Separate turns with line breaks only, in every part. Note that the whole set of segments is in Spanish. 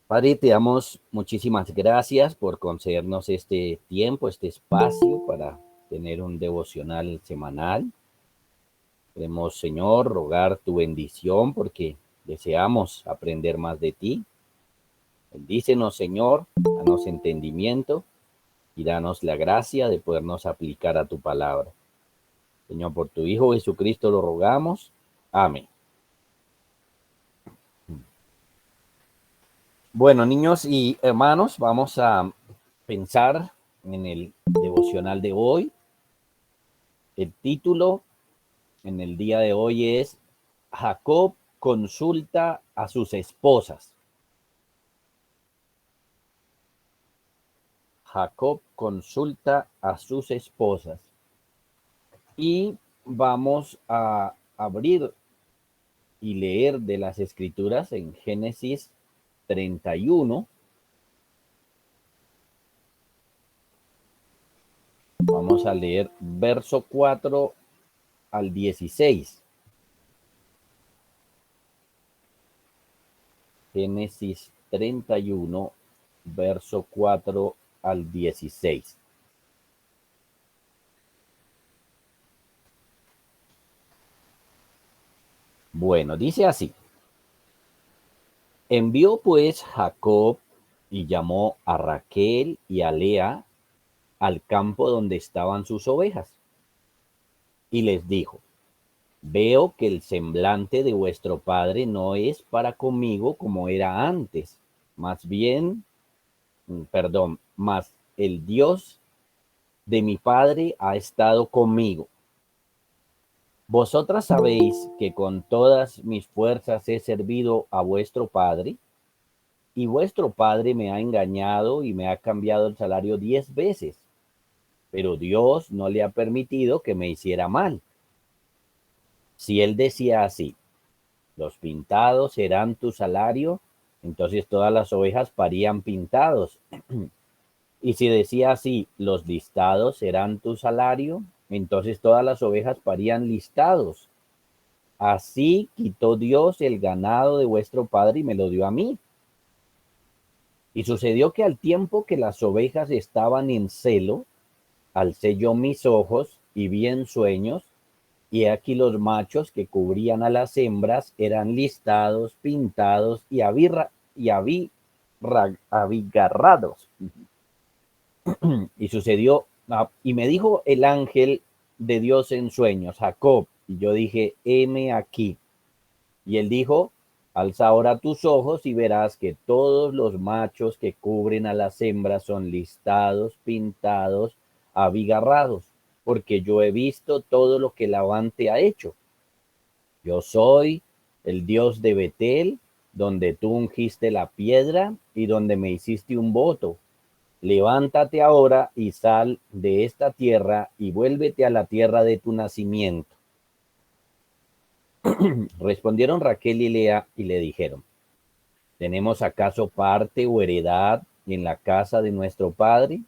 Padre, te damos muchísimas gracias por concedernos este tiempo, este espacio para tener un devocional semanal. Queremos, Señor, rogar tu bendición porque deseamos aprender más de ti. Bendícenos, Señor, danos entendimiento y danos la gracia de podernos aplicar a tu palabra. Señor, por tu Hijo Jesucristo lo rogamos. Amén. Bueno, niños y hermanos, vamos a pensar en el devocional de hoy. El título en el día de hoy es Jacob consulta a sus esposas. Jacob consulta a sus esposas. Y vamos a abrir y leer de las escrituras en Génesis 31. Vamos a leer verso 4 al 16. Génesis 31, verso 4 al 16. Bueno, dice así. Envió pues Jacob y llamó a Raquel y a Lea al campo donde estaban sus ovejas. Y les dijo, veo que el semblante de vuestro padre no es para conmigo como era antes, más bien, más el Dios de mi padre ha estado conmigo. Vosotras sabéis que con todas mis fuerzas he servido a vuestro padre, y vuestro padre me ha engañado y me ha cambiado el salario 10 veces, pero Dios no le ha permitido que me hiciera mal. Si él decía así, los pintados serán tu salario, entonces todas las ovejas parían pintados. Y si decía así, los listados serán tu salario, entonces todas las ovejas parían listados. Así quitó Dios el ganado de vuestro padre y me lo dio a mí. Y sucedió que al tiempo que las ovejas estaban en celo, alcé yo mis ojos y vi en sueños, y aquí los machos que cubrían a las hembras eran listados, pintados y abigarrados. Y sucedió, y me dijo el ángel de Dios en sueños, Jacob, y yo dije, heme aquí. Y él dijo, alza ahora tus ojos y verás que todos los machos que cubren a las hembras son listados, pintados, abigarrados, porque yo he visto todo lo que Labán te ha hecho. Yo soy el Dios de Betel, donde tú ungiste la piedra y donde me hiciste un voto. Levántate ahora y sal de esta tierra y vuélvete a la tierra de tu nacimiento. Respondieron Raquel y Lea y le dijeron, ¿tenemos acaso parte o heredad en la casa de nuestro padre?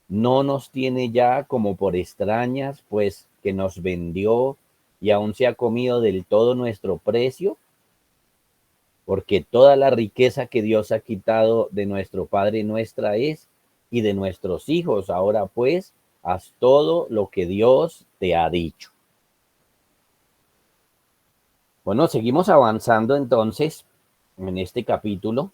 ¿No nos tiene ya como por extrañas, pues que nos vendió y aún se ha comido del todo nuestro precio? Porque toda la riqueza que Dios ha quitado de nuestro padre nuestra es, y de nuestros hijos. Ahora pues, haz todo lo que Dios te ha dicho. Bueno, seguimos avanzando entonces en este capítulo.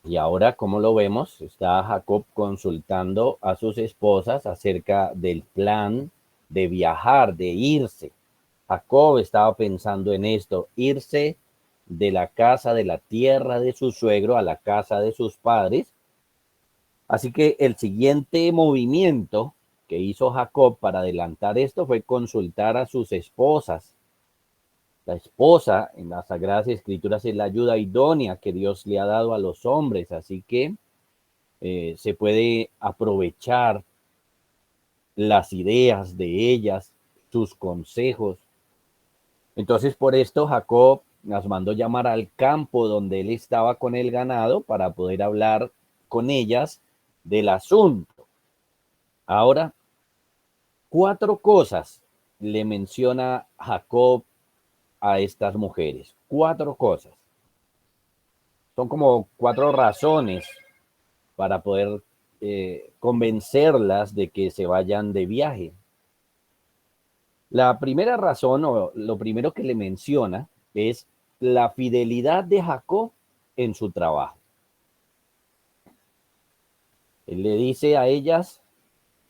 Y ahora, como lo vemos, está Jacob consultando a sus esposas acerca del plan de viajar, de irse. Jacob estaba pensando en esto, irse de la casa, de la tierra de su suegro a la casa de sus padres. Así que el siguiente movimiento que hizo Jacob para adelantar esto fue consultar a sus esposas. La esposa en las Sagradas Escrituras es la ayuda idónea que Dios le ha dado a los hombres, así que se puede aprovechar las ideas de ellas, sus consejos. Entonces por esto Jacob las mandó llamar al campo donde él estaba con el ganado para poder hablar con ellas del asunto. Ahora, 4 cosas le menciona Jacob a estas mujeres. 4 cosas. son como 4 razones para poder convencerlas de que se vayan de viaje. La primera razón, o lo primero que le menciona, es la fidelidad de Jacob en su trabajo. Él le dice a ellas: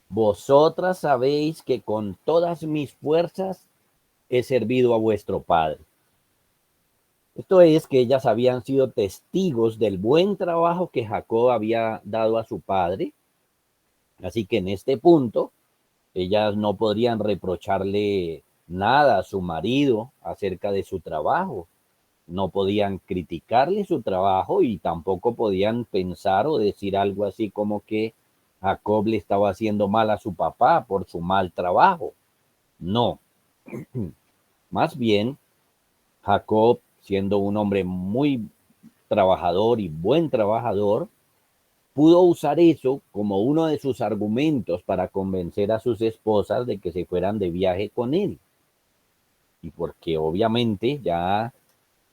vosotras sabéis que con todas mis fuerzas he servido a vuestro padre. Esto es que ellas habían sido testigos del buen trabajo que Jacob había dado a su padre. Así que en este punto, ellas no podrían reprocharle nada a su marido acerca de su trabajo. No podían criticarle su trabajo y tampoco podían pensar o decir algo así como que Jacob le estaba haciendo mal a su papá por su mal trabajo. No. Más bien, Jacob, siendo un hombre muy trabajador y buen trabajador, pudo usar eso como uno de sus argumentos para convencer a sus esposas de que se fueran de viaje con él. Y porque obviamente ya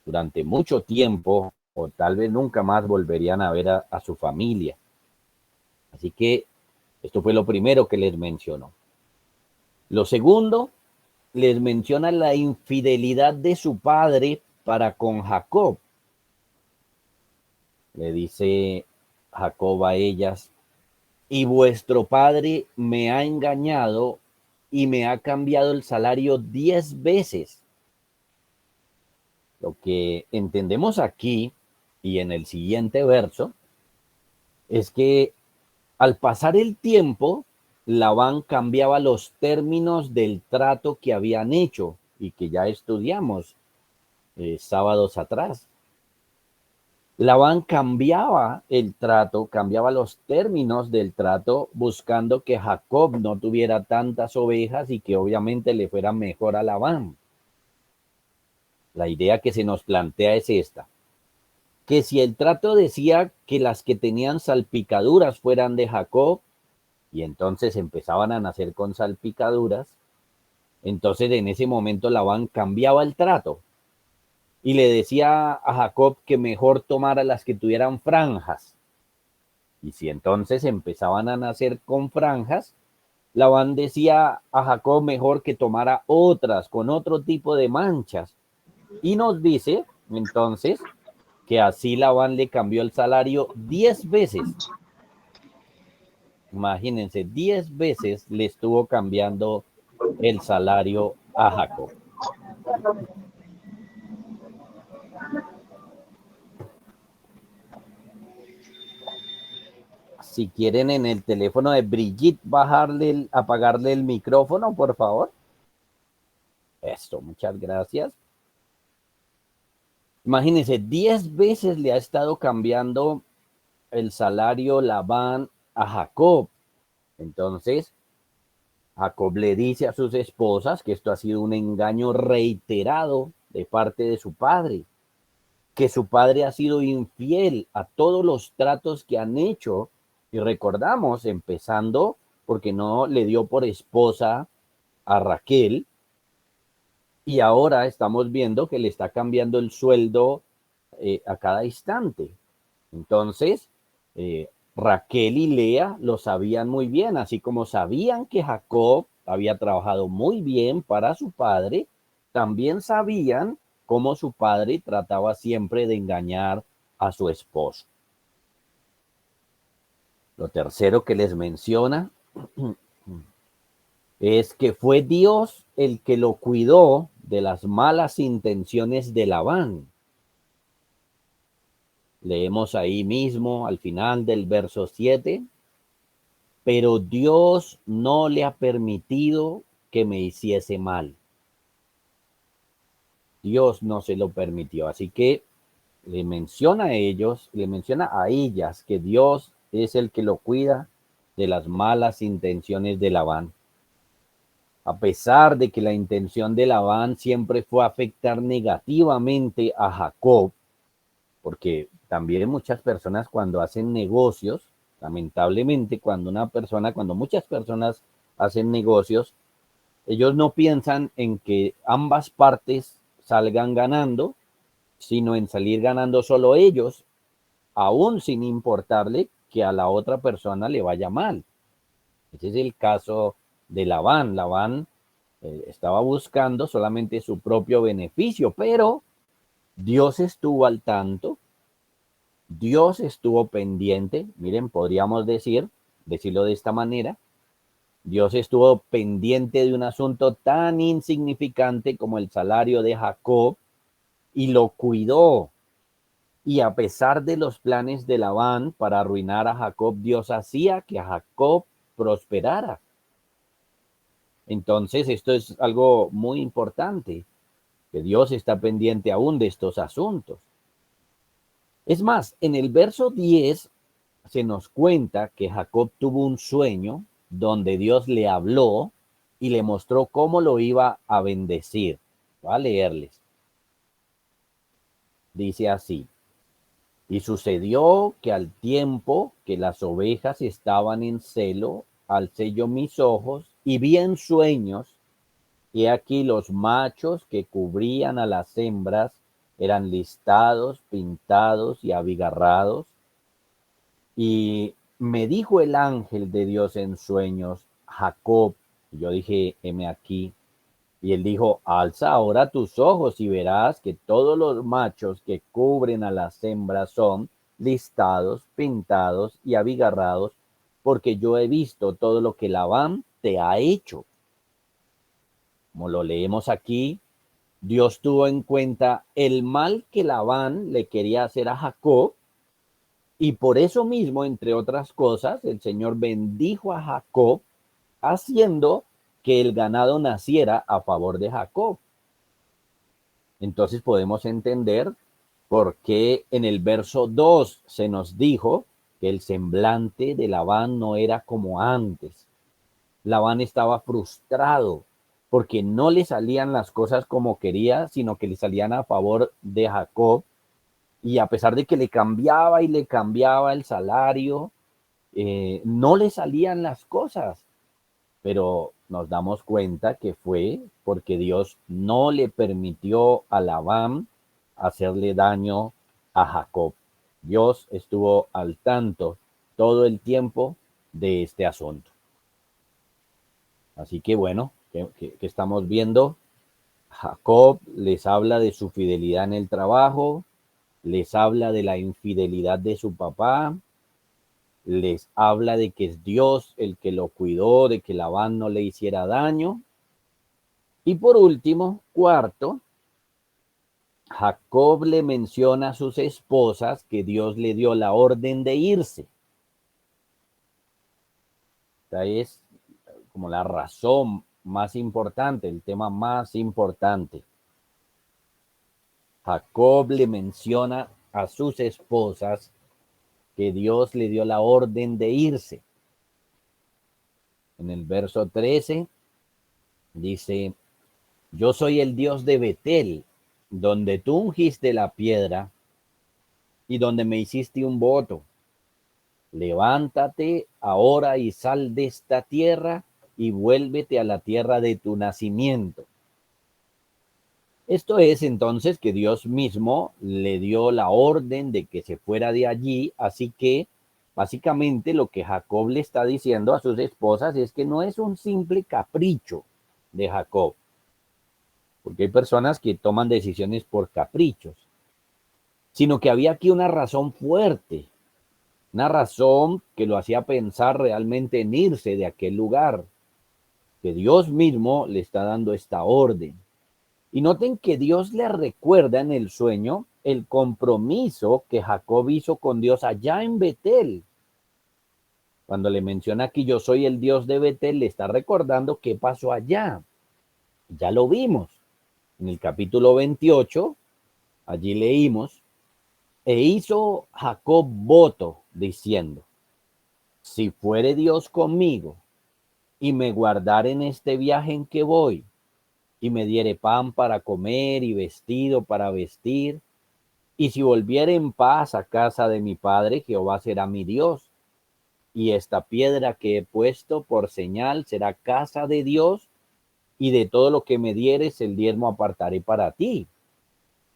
durante mucho tiempo o tal vez nunca más volverían a ver a su familia. Así que esto fue lo primero que les mencionó. Lo segundo, les menciona la infidelidad de su padre para con Jacob. Le dice Jacob a ellas: y vuestro padre me ha engañado y me ha cambiado el salario 10 veces. Lo que entendemos aquí y en el siguiente verso es que al pasar el tiempo, Labán cambiaba los términos del trato que habían hecho y que ya estudiamos sábados atrás. Labán cambiaba el trato, cambiaba los términos del trato, buscando que Jacob no tuviera tantas ovejas y que obviamente le fuera mejor a Labán. La idea que se nos plantea es esta: que si el trato decía que las que tenían salpicaduras fueran de Jacob, y entonces empezaban a nacer con salpicaduras, entonces en ese momento Labán cambiaba el trato y le decía a Jacob que mejor tomara las que tuvieran franjas. Y si entonces empezaban a nacer con franjas, Labán decía a Jacob mejor que tomara otras con otro tipo de manchas. Y nos dice entonces que así Labán le cambió el salario 10 veces. Imagínense, 10 veces le estuvo cambiando el salario a Jacob. Si quieren en el teléfono de Brigitte apagarle el micrófono, por favor. Esto, muchas gracias. Imagínense, 10 veces le ha estado cambiando el salario Labán a Jacob. Entonces, Jacob le dice a sus esposas que esto ha sido un engaño reiterado de parte de su padre, que su padre ha sido infiel a todos los tratos que han hecho. Y recordamos, empezando porque no le dio por esposa a Raquel, y ahora estamos viendo que le está cambiando el sueldo a cada instante. Entonces, Raquel y Lea lo sabían muy bien, así como sabían que Jacob había trabajado muy bien para su padre, también sabían cómo su padre trataba siempre de engañar a su esposo. Lo tercero que les menciona es que fue Dios el que lo cuidó de las malas intenciones de Labán. Leemos ahí mismo al final del verso 7: pero Dios no le ha permitido que me hiciese mal. Dios no se lo permitió. Así que le menciona a ellas que Dios es el que lo cuida de las malas intenciones de Labán. A pesar de que la intención de Labán siempre fue afectar negativamente a Jacob, porque también muchas personas cuando hacen negocios, lamentablemente cuando muchas personas hacen negocios, ellos no piensan en que ambas partes salgan ganando, sino en salir ganando solo ellos aún sin importarle que a la otra persona le vaya mal. Ese es el caso de Labán. Labán estaba buscando solamente su propio beneficio, pero Dios estuvo al tanto, Dios estuvo pendiente. Miren, podríamos decirlo de esta manera: Dios estuvo pendiente de un asunto tan insignificante como el salario de Jacob y lo cuidó. Y a pesar de los planes de Labán para arruinar a Jacob, Dios hacía que Jacob prosperara. Entonces, esto es algo muy importante, que Dios está pendiente aún de estos asuntos. Es más, en el verso 10 se nos cuenta que Jacob tuvo un sueño donde Dios le habló y le mostró cómo lo iba a bendecir. Voy a leerles. Dice así: y sucedió que al tiempo que las ovejas estaban en celo, alcé yo mis ojos y vi en sueños, y aquí los machos que cubrían a las hembras eran listados, pintados y abigarrados. Y me dijo el ángel de Dios en sueños: Jacob. Y yo dije: heme aquí. Y él dijo: alza ahora tus ojos y verás que todos los machos que cubren a las hembras son listados, pintados y abigarrados, porque yo he visto todo lo que Labán te ha hecho. Como lo leemos aquí, Dios tuvo en cuenta el mal que Labán le quería hacer a Jacob, y por eso mismo, entre otras cosas, el Señor bendijo a Jacob, haciendo que el ganado naciera a favor de Jacob. Entonces podemos entender por qué en el verso 2 se nos dijo que el semblante de Labán no era como antes. Labán estaba frustrado porque no le salían las cosas como quería, sino que le salían a favor de Jacob. Y a pesar de que le cambiaba y le cambiaba el salario, no le salían las cosas. Pero nos damos cuenta que fue porque Dios no le permitió a Labán hacerle daño a Jacob. Dios estuvo al tanto todo el tiempo de este asunto. Así que bueno, que estamos viendo, Jacob les habla de su fidelidad en el trabajo, les habla de la infidelidad de su papá, les habla de que es Dios el que lo cuidó, de que Labán no le hiciera daño. Y por último, cuarto, Jacob le menciona a sus esposas que Dios le dio la orden de irse. Esta es como la razón más importante, el tema más importante. Jacob le menciona a sus esposas que Dios le dio la orden de irse. En el verso 13 dice: yo soy el Dios de Betel, donde tú ungiste la piedra y donde me hiciste un voto. Levántate ahora y sal de esta tierra y vuélvete a la tierra de tu nacimiento. Esto es entonces que Dios mismo le dio la orden de que se fuera de allí, así que básicamente lo que Jacob le está diciendo a sus esposas es que no es un simple capricho de Jacob, porque hay personas que toman decisiones por caprichos, sino que había aquí una razón fuerte, una razón que lo hacía pensar realmente en irse de aquel lugar, que Dios mismo le está dando esta orden. Y noten que Dios le recuerda en el sueño el compromiso que Jacob hizo con Dios allá en Betel. Cuando le menciona aquí: yo soy el Dios de Betel, le está recordando qué pasó allá. Ya lo vimos en el capítulo 28, allí leímos: e hizo Jacob voto diciendo: si fuere Dios conmigo y me guardare en este viaje en que voy, y me diere pan para comer y vestido para vestir, y si volviere en paz a casa de mi padre, Jehová será mi Dios, y esta piedra que he puesto por señal será casa de Dios, y de todo lo que me dieres el diezmo apartaré para ti.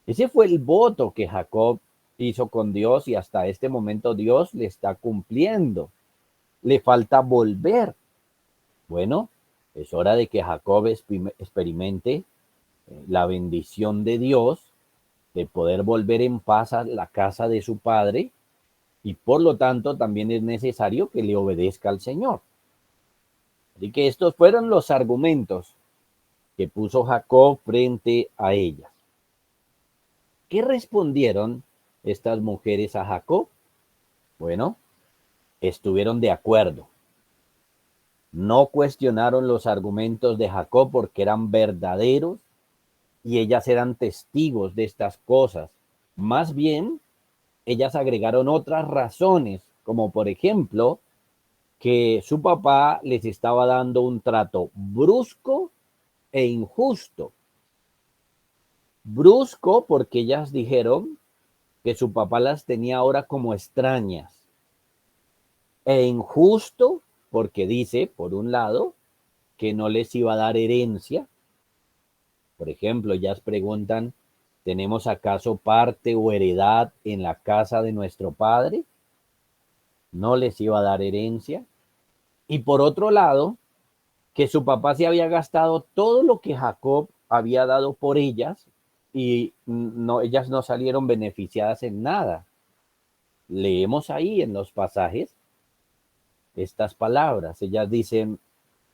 Ese fue el voto que Jacob hizo con Dios y hasta este momento Dios le está cumpliendo. Le falta volver. Bueno, es hora de que Jacob experimente la bendición de Dios, de poder volver en paz a la casa de su padre, y por lo tanto también es necesario que le obedezca al Señor. Así que estos fueron los argumentos que puso Jacob frente a ellas. ¿Qué respondieron estas mujeres a Jacob? Bueno, estuvieron de acuerdo. No cuestionaron los argumentos de Jacob porque eran verdaderos y ellas eran testigos de estas cosas. Más bien, ellas agregaron otras razones, como por ejemplo, que su papá les estaba dando un trato brusco e injusto. Brusco porque ellas dijeron que su papá las tenía ahora como extrañas. E injusto porque dice, por un lado, que no les iba a dar herencia. Por ejemplo, ellas preguntan, ¿tenemos acaso parte o heredad en la casa de nuestro padre? No les iba a dar herencia. Y por otro lado, que su papá se había gastado todo lo que Jacob había dado por ellas y no, ellas no salieron beneficiadas en nada. Leemos ahí en los pasajes estas palabras. Ellas dicen,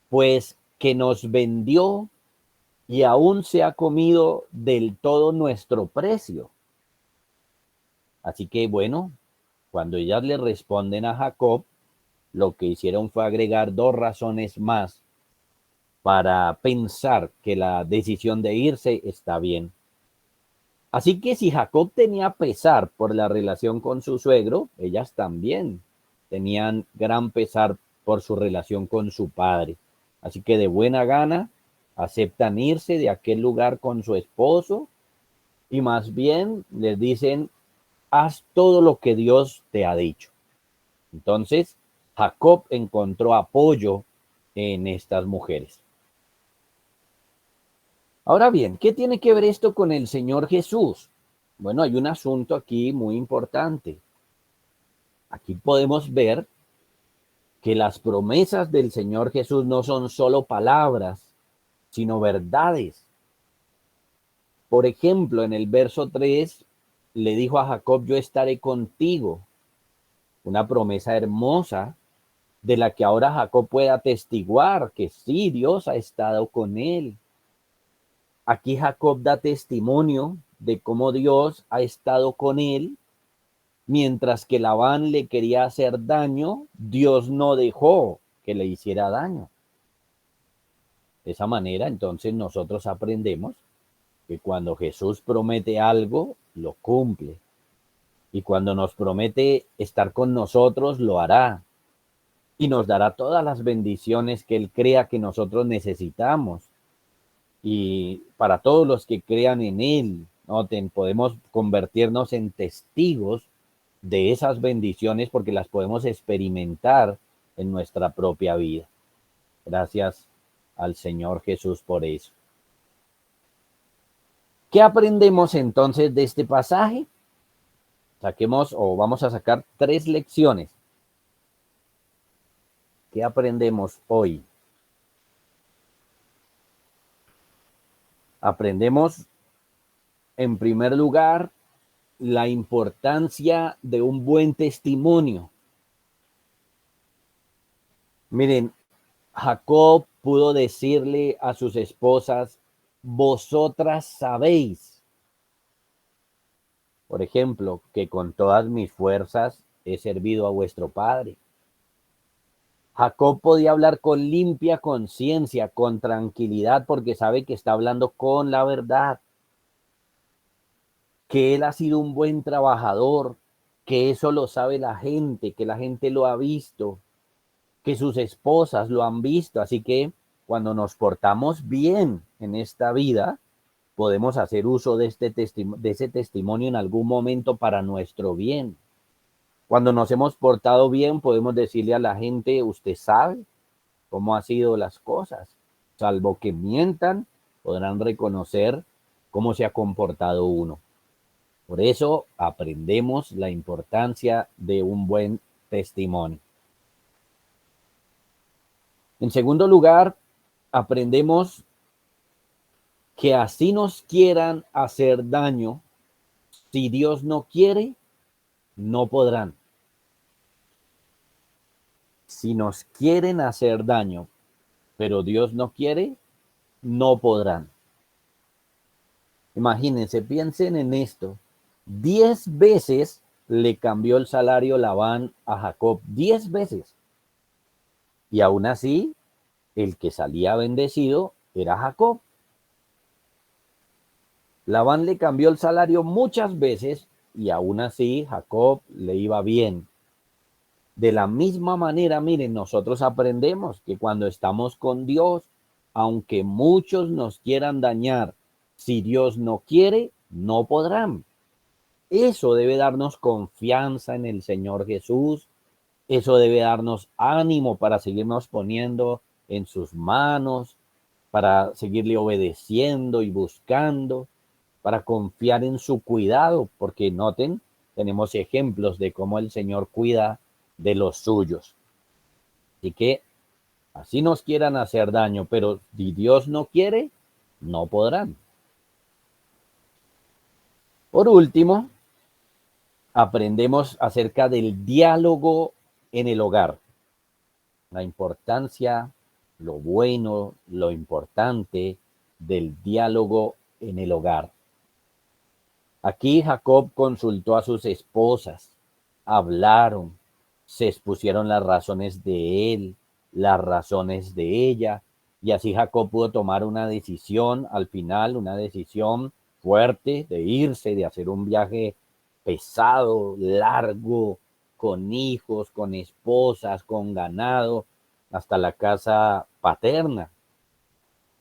pues que nos vendió y aún se ha comido del todo nuestro precio. Así que bueno, cuando ellas le responden a Jacob, lo que hicieron fue agregar dos razones más para pensar que la decisión de irse está bien. Así que si Jacob tenía pesar por la relación con su suegro, ellas también tenían gran pesar por su relación con su padre. Así que de buena gana aceptan irse de aquel lugar con su esposo y más bien les dicen, haz todo lo que Dios te ha dicho. Entonces, Jacob encontró apoyo en estas mujeres. Ahora bien, ¿qué tiene que ver esto con el Señor Jesús? Bueno, hay un asunto aquí muy importante. Aquí podemos ver que las promesas del Señor Jesús no son solo palabras, sino verdades. Por ejemplo, en el verso 3 le dijo a Jacob, yo estaré contigo. Una promesa hermosa de la que ahora Jacob puede atestiguar que sí, Dios ha estado con él. Aquí Jacob da testimonio de cómo Dios ha estado con él, mientras que Labán le quería hacer daño, Dios no dejó que le hiciera daño. De esa manera, entonces nosotros aprendemos que cuando Jesús promete algo, lo cumple. Y cuando nos promete estar con nosotros, lo hará. Y nos dará todas las bendiciones que Él crea que nosotros necesitamos. Y para todos los que crean en Él, noten, podemos convertirnos en testigos de esas bendiciones porque las podemos experimentar en nuestra propia vida. Gracias al Señor Jesús por eso. ¿Qué aprendemos entonces de este pasaje? Saquemos o vamos a sacar 3 lecciones. ¿Qué aprendemos hoy? Aprendemos, en primer lugar, la importancia de un buen testimonio. Miren, Jacob pudo decirle a sus esposas, vosotras sabéis, por ejemplo, que con todas mis fuerzas he servido a vuestro padre. Jacob podía hablar con limpia conciencia, con tranquilidad, porque sabe que está hablando con la verdad, que él ha sido un buen trabajador, que eso lo sabe la gente, que la gente lo ha visto, que sus esposas lo han visto. Así que cuando nos portamos bien en esta vida, podemos hacer uso de ese testimonio en algún momento para nuestro bien. Cuando nos hemos portado bien, podemos decirle a la gente, usted sabe cómo han sido las cosas. Salvo que mientan, podrán reconocer cómo se ha comportado uno. Por eso aprendemos la importancia de un buen testimonio. En segundo lugar, aprendemos que así nos quieran hacer daño, si Dios no quiere, no podrán. Si nos quieren hacer daño, pero Dios no quiere, no podrán. Imagínense, piensen en esto. 10 veces le cambió el salario Labán a Jacob, 10 veces. Y aún así, el que salía bendecido era Jacob. Labán le cambió el salario muchas veces y aún así Jacob le iba bien. De la misma manera, miren, nosotros aprendemos que cuando estamos con Dios, aunque muchos nos quieran dañar, si Dios no quiere, no podrán. Eso debe darnos confianza en el Señor Jesús. Eso debe darnos ánimo para seguirnos poniendo en sus manos, para seguirle obedeciendo y buscando, para confiar en su cuidado, porque noten, tenemos ejemplos de cómo el Señor cuida de los suyos. Así que así nos quieran hacer daño, pero si Dios no quiere, no podrán. Por último, aprendemos acerca del diálogo en el hogar. La importancia, lo bueno, lo importante del diálogo en el hogar. Aquí Jacob consultó a sus esposas, hablaron, se expusieron las razones de él, las razones de ella, y así Jacob pudo tomar una decisión al final, una decisión fuerte de irse, de hacer un viaje pesado, largo, con hijos, con esposas, con ganado, hasta la casa paterna.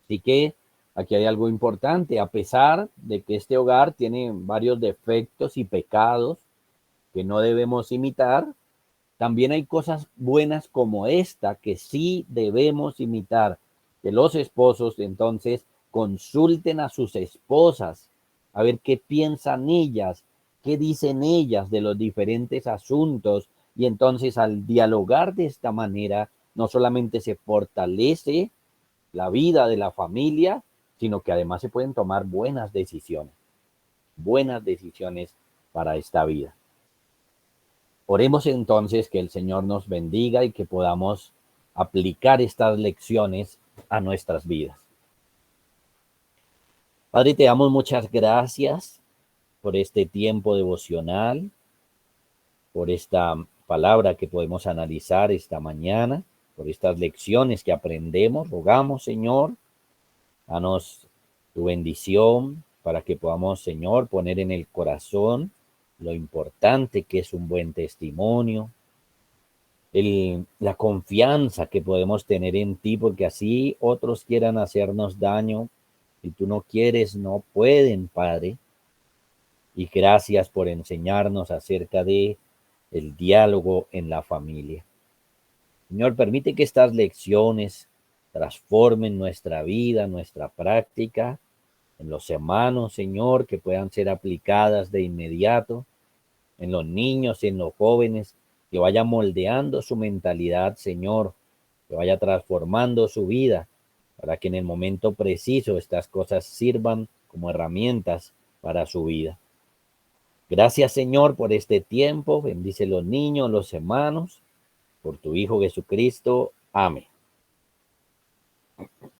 Así que aquí hay algo importante, a pesar de que este hogar tiene varios defectos y pecados que no debemos imitar, también hay cosas buenas como esta que sí debemos imitar. Que los esposos entonces consulten a sus esposas, a ver qué piensan ellas, qué dicen ellas de los diferentes asuntos, y entonces al dialogar de esta manera, no solamente se fortalece la vida de la familia, sino que además se pueden tomar buenas decisiones para esta vida. Oremos entonces que el Señor nos bendiga y que podamos aplicar estas lecciones a nuestras vidas. Padre, te damos muchas gracias por este tiempo devocional, por esta palabra que podemos analizar esta mañana, por estas lecciones que aprendemos. Rogamos, Señor, danos tu bendición para que podamos, Señor, poner en el corazón lo importante que es un buen testimonio, la confianza que podemos tener en ti, porque así otros quieran hacernos daño, si tú no quieres, no pueden, Padre. Y gracias por enseñarnos acerca de el diálogo en la familia. Señor, permite que estas lecciones transformen nuestra vida, nuestra práctica, en los hermanos, Señor, que puedan ser aplicadas de inmediato, en los niños, en los jóvenes, que vaya moldeando su mentalidad, Señor, que vaya transformando su vida, para que en el momento preciso estas cosas sirvan como herramientas para su vida. Gracias, Señor, por este tiempo. Bendice los niños, los hermanos, por tu Hijo Jesucristo. Amén.